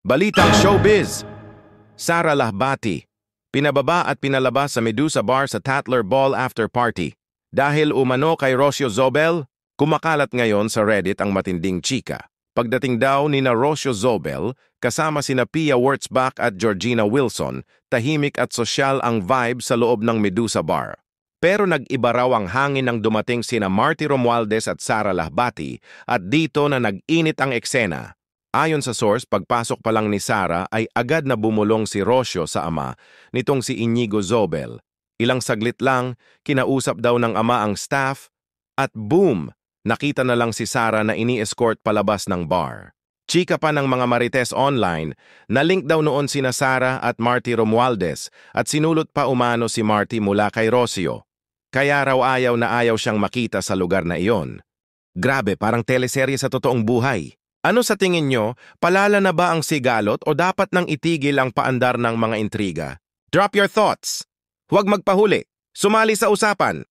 Balitang Showbiz. Sara Lahbati, pinababa at pinalabas sa Medusa Bar sa Tatler Ball after party. Dahil umano kay Rocio Zobel, kumakalat ngayon sa Reddit ang matinding chika. Pagdating daw ni Rocio Zobel, kasama sina Pia Wurtzbach at Georgina Wilson, tahimik at sosyal ang vibe sa loob ng Medusa Bar. Pero nag-iba raw ang hangin nang dumating sina Marty Romualdez at Sara Lahbati at dito na nag-init ang eksena. Ayon sa source, pagpasok pa lang ni Sara ay agad na bumulong si Rocio sa ama nitong si Inigo Zobel. Ilang saglit lang, kinausap daw ng ama ang staff at boom! Nakita na lang si Sara na ini-escort palabas ng bar. Chika pa ng mga marites online, na-link daw noon sina Sara at Marty Romualdez at sinulot pa umano si Marty mula kay Rocio. Kaya raw ayaw na ayaw siyang makita sa lugar na iyon. Grabe, parang teleserye sa totoong buhay. Ano sa tingin nyo, palala na ba ang sigalot o dapat nang itigil ang paandar ng mga intriga? Drop your thoughts! Huwag magpahuli! Sumali sa usapan!